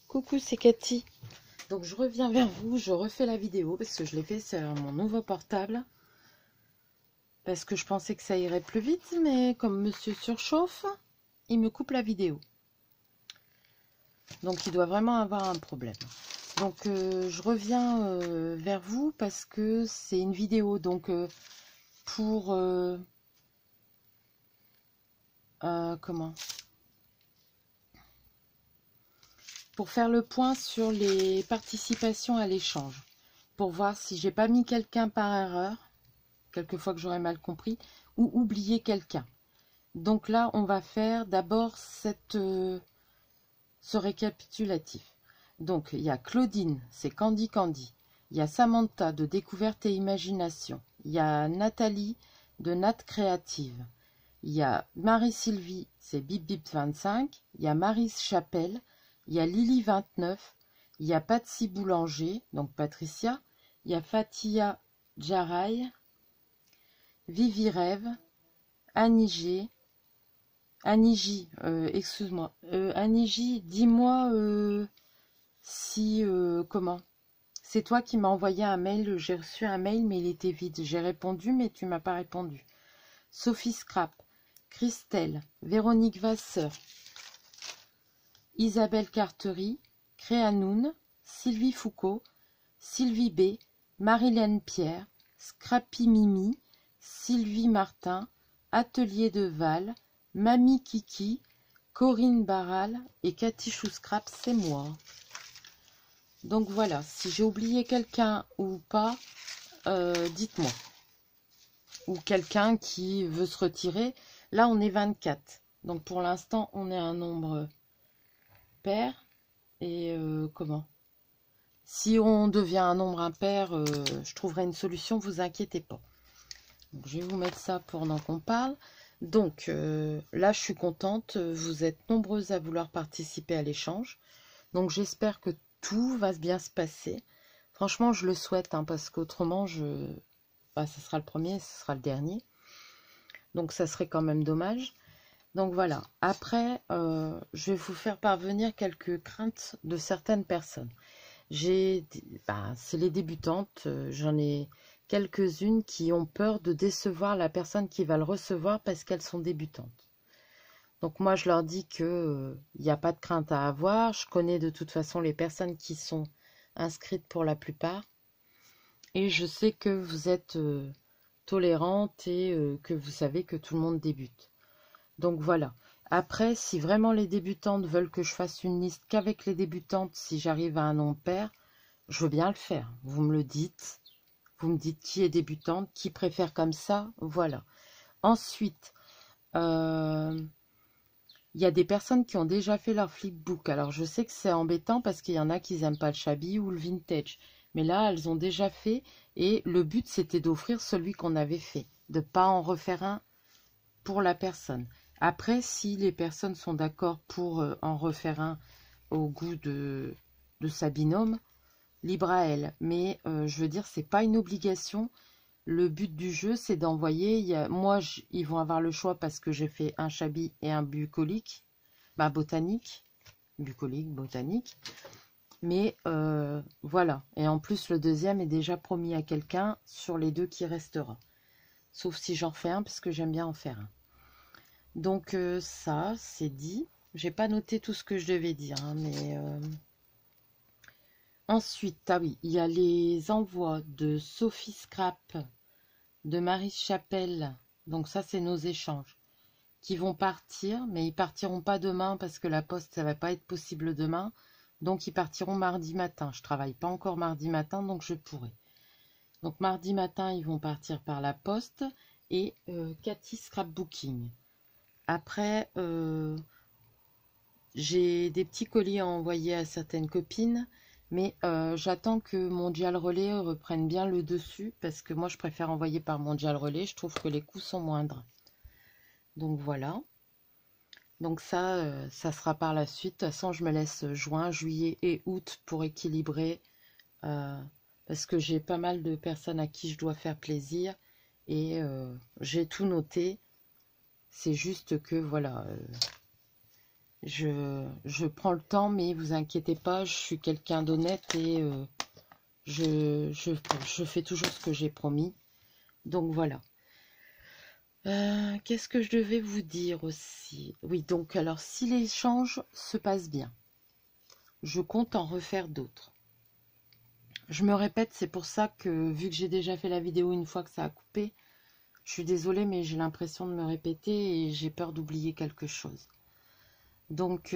Coucou, c'est Cathy. Donc je reviens vers vous, je refais la vidéo parce que je l'ai fait sur mon nouveau portable. Parce que je pensais que ça irait plus vite, mais comme monsieur surchauffe, il me coupe la vidéo. Donc il doit vraiment avoir un problème. Donc je reviens vers vous parce que c'est une vidéo donc pour comment? Pour faire le point sur les participations à l'échange. Pour voir si j'ai pas mis quelqu'un par erreur. Quelquefois que j'aurais mal compris, ou oublier quelqu'un. Donc là, on va faire d'abord ce récapitulatif. Donc, il y a Claudine, c'est Candy Candy. Il y a Samantha de Découverte et Imagination. Il y a Nathalie de Nat Créative. Il y a Marie-Sylvie, c'est Bip Bip 25. Il y a Marie Chapelle. Il y a Lily 29. Il y a Patsy Boulanger, donc Patricia. Il y a Fatia Jaraï. Vivi Rêve, Annie J, excuse-moi, Annie J, dis-moi si, comment, c'est toi qui m'as envoyé un mail, j'ai reçu un mail mais il était vide, j'ai répondu mais tu m'as pas répondu. Sophie Scrap, Christelle, Véronique Vasseur, Isabelle Cartery, Créanoun, Sylvie Foucault, Sylvie B, Marilène Pierre, Scrappy Mimi, Sylvie Martin, Atelier de Val, Mamie Kiki, Corinne Barral et Cathy Chou-Scrap, c'est moi. Donc voilà, si j'ai oublié quelqu'un ou pas, dites-moi. Ou quelqu'un qui veut se retirer. Là, on est 24. Donc pour l'instant, on est un nombre pair. Et comment? Si on devient un nombre impair, je trouverai une solution, vous inquiétez pas. Donc, je vais vous mettre ça pendant qu'on parle. Donc là, je suis contente. Vous êtes nombreuses à vouloir participer à l'échange. Donc j'espère que tout va bien se passer. Franchement, je le souhaite, hein, parce qu'autrement, ça sera le premier, ce sera le dernier. Donc ça serait quand même dommage. Donc voilà. Après, je vais vous faire parvenir quelques craintes de certaines personnes. C'est les débutantes, j'en ai quelques-unes qui ont peur de décevoir la personne qui va le recevoir parce qu'elles sont débutantes. Donc moi je leur dis que il n'y a pas de crainte à avoir, je connais de toute façon les personnes qui sont inscrites pour la plupart et je sais que vous êtes tolérantes et que vous savez que tout le monde débute. Donc voilà. Après, si vraiment les débutantes veulent que je fasse une liste qu'avec les débutantes, si j'arrive à un nombre pair, je veux bien le faire. Vous me le dites. Vous me dites qui est débutante, qui préfère comme ça. Voilà. Ensuite, il y a des personnes qui ont déjà fait leur flipbook. Alors, je sais que c'est embêtant parce qu'il y en a qui n'aiment pas le shabby ou le vintage. Mais là, elles ont déjà fait. Et le but, c'était d'offrir celui qu'on avait fait. De ne pas en refaire un pour la personne. Après, si les personnes sont d'accord pour en refaire un au goût de sa binôme, libre à elle. Mais je veux dire, c'est pas une obligation. Le but du jeu, c'est d'envoyer. Ils vont avoir le choix parce que j'ai fait un shabby et un bucolique. Botanique. Bucolique, botanique. Mais voilà. Et en plus, le deuxième est déjà promis à quelqu'un sur les deux qui restera. Sauf si j'en refais un parce que j'aime bien en faire un. Donc ça, c'est dit. J'ai pas noté tout ce que je devais dire, hein, mais... Ensuite, ah oui, il y a les envois de Sophie Scrap, de Marie Chapelle. Donc ça, c'est nos échanges qui vont partir, mais ils partiront pas demain parce que la poste, ça va pas être possible demain. Donc ils partiront mardi matin. Je travaille pas encore mardi matin, donc je pourrai. Donc mardi matin, ils vont partir par la poste et Cathy Scrapbooking. Après, j'ai des petits colis à envoyer à certaines copines, mais j'attends que Mondial Relais reprenne bien le dessus, parce que moi je préfère envoyer par Mondial Relais, je trouve que les coûts sont moindres. Donc voilà. Donc ça sera par la suite. De toute façon, je me laisse juin, juillet et août pour équilibrer, parce que j'ai pas mal de personnes à qui je dois faire plaisir, et j'ai tout noté. C'est juste que, voilà, Je prends le temps, mais vous inquiétez pas, je suis quelqu'un d'honnête et je fais toujours ce que j'ai promis. Donc voilà. Qu'est-ce que je devais vous dire aussi? Oui, donc alors si l'échange se passe bien, je compte en refaire d'autres. Je me répète, c'est pour ça que vu que j'ai déjà fait la vidéo une fois que ça a coupé, je suis désolée mais j'ai l'impression de me répéter et j'ai peur d'oublier quelque chose. Donc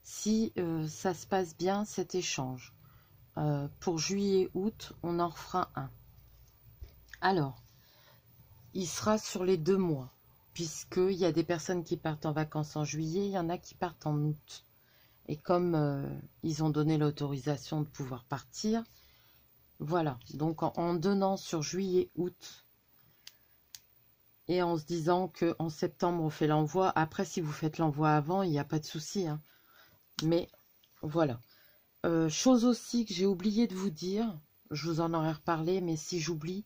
si ça se passe bien cet échange, pour juillet-août, on en refera un. Alors, il sera sur les 2 mois, puisqu'il y a des personnes qui partent en vacances en juillet, il y en a qui partent en août. Et comme ils ont donné l'autorisation de pouvoir partir, voilà. Donc en donnant sur juillet-août, et en se disant qu'en septembre, on fait l'envoi. Après, si vous faites l'envoi avant, il n'y a pas de souci, hein. Mais voilà. Chose aussi que j'ai oublié de vous dire, je vous en aurais reparlé, mais si j'oublie,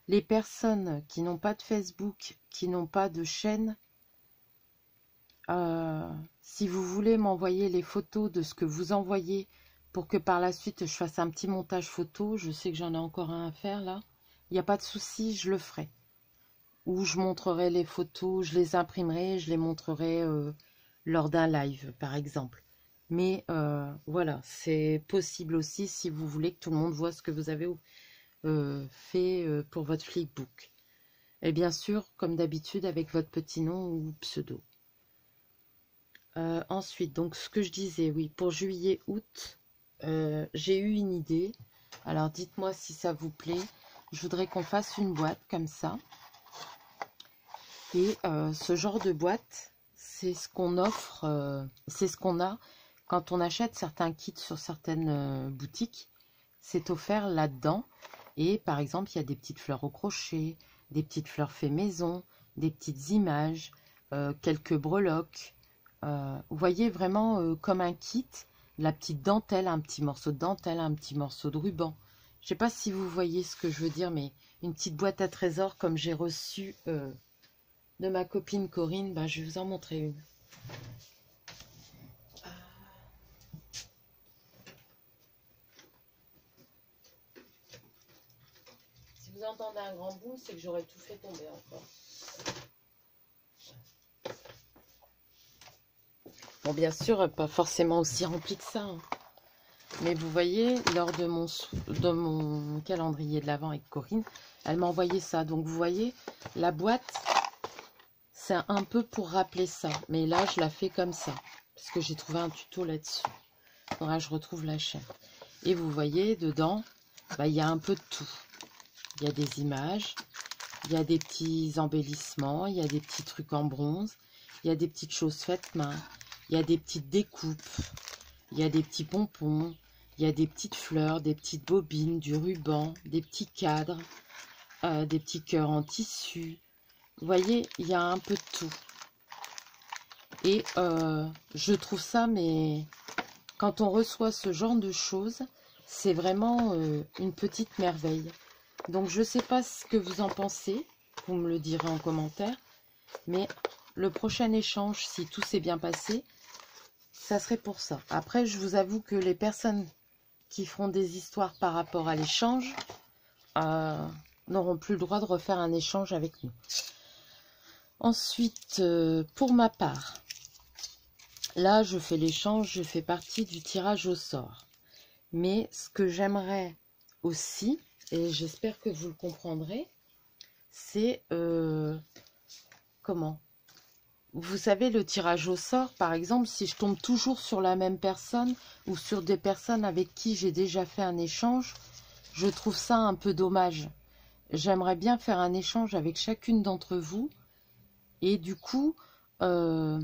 les personnes qui n'ont pas de Facebook, qui n'ont pas de chaîne, si vous voulez m'envoyer les photos de ce que vous envoyez pour que par la suite je fasse un petit montage photo, je sais que j'en ai encore un à faire là, il n'y a pas de souci, je le ferai. Ou je montrerai les photos, je les imprimerai, je les montrerai lors d'un live par exemple. Mais voilà, c'est possible aussi si vous voulez que tout le monde voit ce que vous avez fait pour votre Flipbook. Et bien sûr, comme d'habitude, avec votre petit nom ou pseudo. Ensuite, donc ce que je disais, oui, pour juillet-août, j'ai eu une idée. Alors dites-moi si ça vous plaît. Je voudrais qu'on fasse une boîte comme ça. Et ce genre de boîte, c'est ce qu'on offre, c'est ce qu'on a quand on achète certains kits sur certaines boutiques. C'est offert là-dedans. Et par exemple, il y a des petites fleurs au crochet, des petites fleurs fait maison, des petites images, quelques breloques. Vous voyez vraiment comme un kit, la petite dentelle, un petit morceau de dentelle, un petit morceau de ruban. Je ne sais pas si vous voyez ce que je veux dire, mais une petite boîte à trésors comme j'ai reçu de ma copine Corinne, ben, je vais vous en montrer une. Si vous entendez un grand boom, c'est que j'aurais tout fait tomber encore. Bon, bien sûr, pas forcément aussi rempli que ça. Hein. Mais vous voyez, lors de mon calendrier de l'Avent avec Corinne, elle m'a envoyé ça. Donc vous voyez, la boîte, c'est un peu pour rappeler ça. Mais là, je la fais comme ça. Parce que j'ai trouvé un tuto là-dessus. Faudra que je retrouve la chaîne. Et vous voyez, dedans, bah, il y a un peu de tout. Il y a des images, il y a des petits embellissements, il y a des petits trucs en bronze, il y a des petites choses faites main, il y a des petites découpes, il y a des petits pompons, il y a des petites fleurs, des petites bobines, du ruban, des petits cadres, des petits cœurs en tissu. Vous voyez, il y a un peu de tout. Et je trouve ça, mais quand on reçoit ce genre de choses, c'est vraiment une petite merveille. Donc je ne sais pas ce que vous en pensez, vous me le direz en commentaire, mais le prochain échange, si tout s'est bien passé, ça serait pour ça. Après, je vous avoue que les personnes qui feront des histoires par rapport à l'échange n'auront plus le droit de refaire un échange avec nous. Ensuite, pour ma part, là je fais l'échange, je fais partie du tirage au sort. Mais ce que j'aimerais aussi, et j'espère que vous le comprendrez, c'est comment? Vous savez, le tirage au sort, par exemple, si je tombe toujours sur la même personne ou sur des personnes avec qui j'ai déjà fait un échange, je trouve ça un peu dommage. J'aimerais bien faire un échange avec chacune d'entre vous et du coup, pas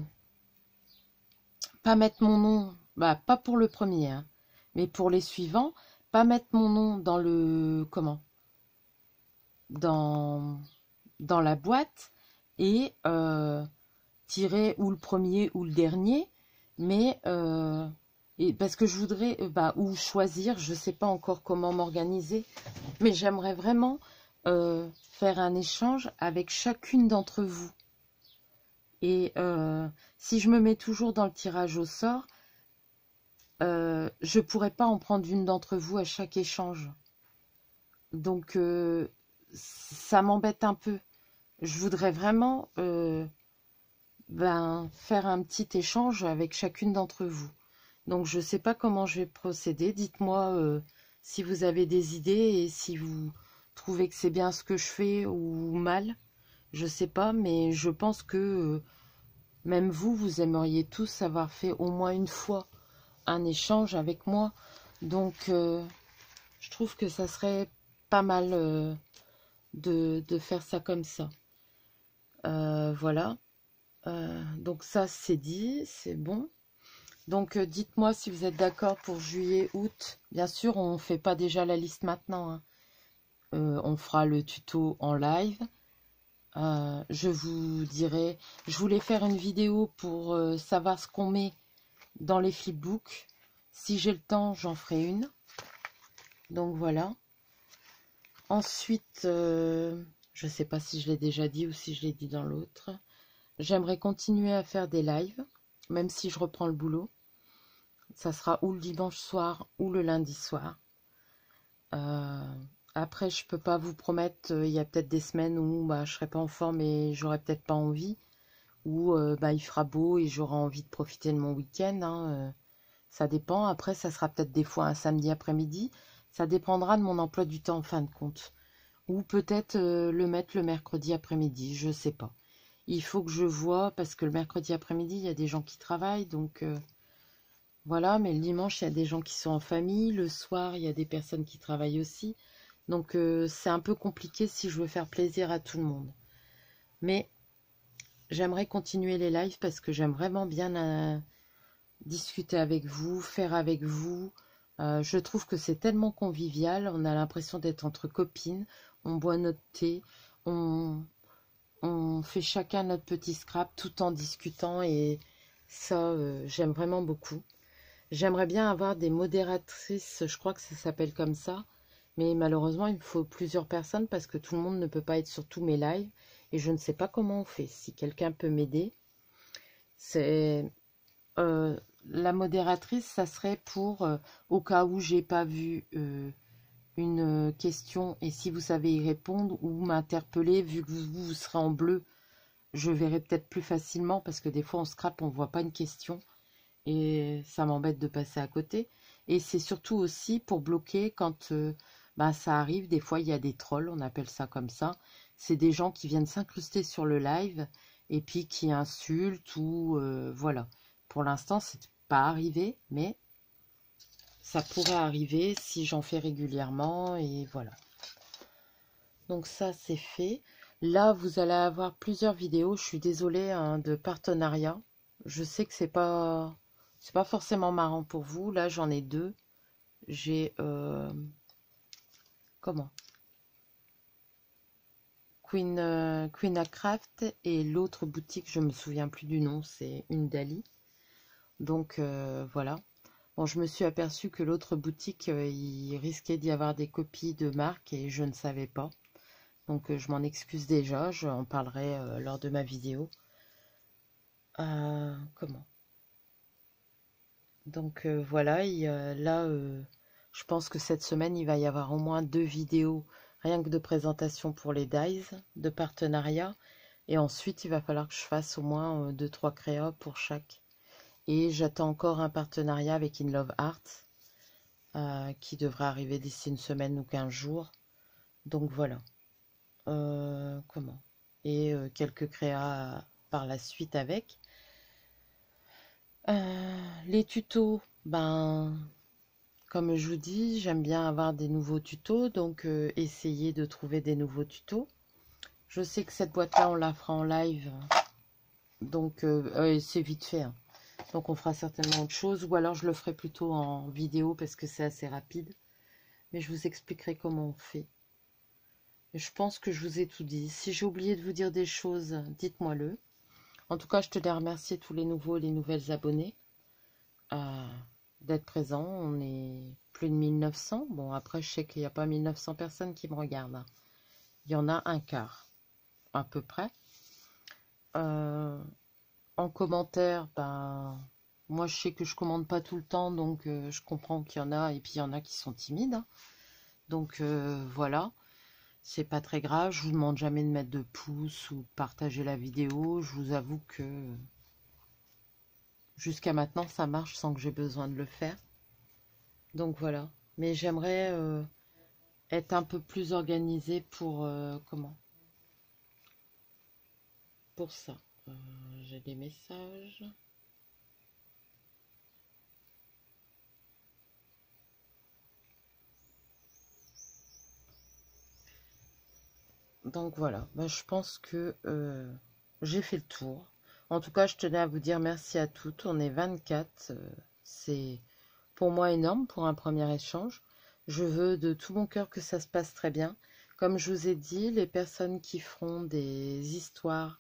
mettre mon nom, bah, pas pour le premier, hein, mais pour les suivants, pas mettre mon nom dans le, comment? Dans la boîte et tirer ou le premier ou le dernier, mais et parce que je voudrais ou choisir, je sais pas encore comment m'organiser, mais j'aimerais vraiment faire un échange avec chacune d'entre vous. Et si je me mets toujours dans le tirage au sort, je pourrais pas en prendre une d'entre vous à chaque échange. Donc, ça m'embête un peu. Je voudrais vraiment faire un petit échange avec chacune d'entre vous. Donc, je ne sais pas comment je vais procéder. Dites-moi si vous avez des idées et si vous trouvez que c'est bien ce que je fais ou mal. Je sais pas, mais je pense que même vous, vous aimeriez tous avoir fait au moins une fois un échange avec moi. Donc, je trouve que ça serait pas mal de faire ça comme ça. Voilà. Donc ça, c'est dit, c'est bon. Donc, dites-moi si vous êtes d'accord pour juillet, août. Bien sûr, on ne fait pas déjà la liste maintenant, hein. On fera le tuto en live. Je vous dirai, je voulais faire une vidéo pour savoir ce qu'on met dans les flipbooks. Si j'ai le temps, j'en ferai une. Donc voilà. Ensuite, je ne sais pas si je l'ai déjà dit ou si je l'ai dit dans l'autre. J'aimerais continuer à faire des lives, même si je reprends le boulot. Ça sera ou le dimanche soir ou le lundi soir. Après, je peux pas vous promettre, il y a peut-être des semaines où je serai pas en forme et j'aurai peut-être pas envie. Ou il fera beau et j'aurai envie de profiter de mon week-end, hein. Ça dépend. Après, ça sera peut-être des fois un samedi après-midi. Ça dépendra de mon emploi du temps en fin de compte. Ou peut-être le mettre le mercredi après-midi, je sais pas. Il faut que je vois, parce que le mercredi après-midi, il y a des gens qui travaillent, donc voilà. Mais le dimanche, il y a des gens qui sont en famille. Le soir, il y a des personnes qui travaillent aussi. Donc c'est un peu compliqué si je veux faire plaisir à tout le monde. Mais j'aimerais continuer les lives parce que j'aime vraiment bien discuter avec vous, faire avec vous. Je trouve que c'est tellement convivial. On a l'impression d'être entre copines. On boit notre thé. On fait chacun notre petit scrap tout en discutant. Et ça, j'aime vraiment beaucoup. J'aimerais bien avoir des modératrices. Je crois que ça s'appelle comme ça. Mais malheureusement, il me faut plusieurs personnes parce que tout le monde ne peut pas être sur tous mes lives. Et je ne sais pas comment on fait. Si quelqu'un peut m'aider, c'est... la modératrice, ça serait pour, au cas où j'ai pas vu une question et si vous savez y répondre ou m'interpeller, vu que vous serez en bleu, je verrai peut-être plus facilement parce que des fois on scrape, on voit pas une question et ça m'embête de passer à côté. Et c'est surtout aussi pour bloquer quand ça arrive, des fois il y a des trolls, on appelle ça comme ça. C'est des gens qui viennent s'incruster sur le live et puis qui insultent ou voilà. Pour l'instant, c'est pas arrivé, mais ça pourrait arriver si j'en fais régulièrement et voilà. Donc ça, c'est fait. Là, vous allez avoir plusieurs vidéos. Je suis désolée, hein, de partenariat. Je sais que c'est pas forcément marrant pour vous. Là, j'en ai deux. J'ai comment? Queen Craft et l'autre boutique, je me souviens plus du nom, c'est une Dali. Donc voilà. Bon, je me suis aperçue que l'autre boutique, il risquait d'y avoir des copies de marque et je ne savais pas. Donc je m'en excuse déjà, j'en parlerai lors de ma vidéo. Comment? Donc voilà, là, je pense que cette semaine, il va y avoir au moins 2 vidéos, rien que de présentation pour les dies, de partenariat. Et ensuite, il va falloir que je fasse au moins 2-3 créas pour chaque. Et j'attends encore un partenariat avec In Love Art, qui devrait arriver d'ici une semaine ou 15 jours. Donc voilà. Comment? Et quelques créas par la suite avec. Les tutos, comme je vous dis, j'aime bien avoir des nouveaux tutos, donc essayer de trouver des nouveaux tutos. Je sais que cette boîte-là, on la fera en live, donc c'est vite fait, hein. Donc on fera certainement autre chose, ou alors je le ferai plutôt en vidéo parce que c'est assez rapide. Mais je vous expliquerai comment on fait. Et je pense que je vous ai tout dit. Si j'ai oublié de vous dire des choses, dites-moi-le. En tout cas, je tenais à remercier tous les nouveaux et les nouvelles abonnés d'être présents. On est plus de 1900. Bon, après, je sais qu'il n'y a pas 1900 personnes qui me regardent, hein. Il y en a un quart, à peu près. en commentaire, ben, moi je sais que je commande pas tout le temps, donc je comprends qu'il y en a, et puis il y en a qui sont timides, hein. Donc voilà, c'est pas très grave, je vous demande jamais de mettre de pouces ou de partager la vidéo, je vous avoue que jusqu'à maintenant ça marche sans que j'ai besoin de le faire. Donc voilà, mais j'aimerais être un peu plus organisée pour comment? Pour ça. J'ai des messages. Donc voilà, bah, je pense que j'ai fait le tour. En tout cas, je tenais à vous dire merci à toutes. On est 24. C'est pour moi énorme pour un premier échange. Je veux de tout mon cœur que ça se passe très bien. Comme je vous ai dit, les personnes qui feront des histoires,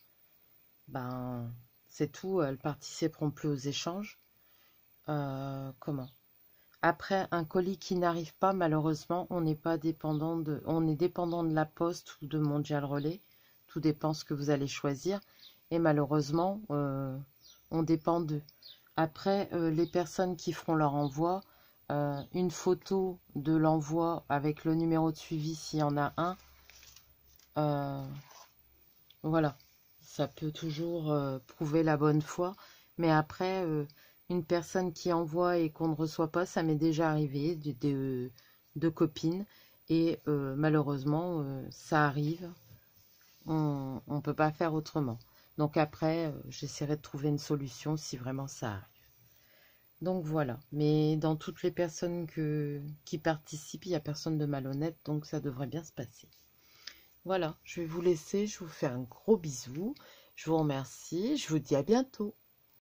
ben c'est tout, elles participeront plus aux échanges. Comment? Après, un colis qui n'arrive pas, malheureusement, on n'est pas dépendant on est dépendant de la Poste ou de Mondial Relais. Tout dépend ce que vous allez choisir. Et malheureusement, on dépend d'eux. Après, les personnes qui feront leur envoi, une photo de l'envoi avec le numéro de suivi s'il y en a un, euh, voilà. Ça peut toujours prouver la bonne foi. Mais après, une personne qui envoie et qu'on ne reçoit pas, ça m'est déjà arrivé de copines. Et malheureusement, ça arrive. On ne peut pas faire autrement. Donc après, j'essaierai de trouver une solution si vraiment ça arrive. Donc voilà. Mais dans toutes les personnes qui participent, il n'y a personne de malhonnête, donc ça devrait bien se passer. Voilà, je vais vous laisser, je vous fais un gros bisou. Je vous remercie, je vous dis à bientôt.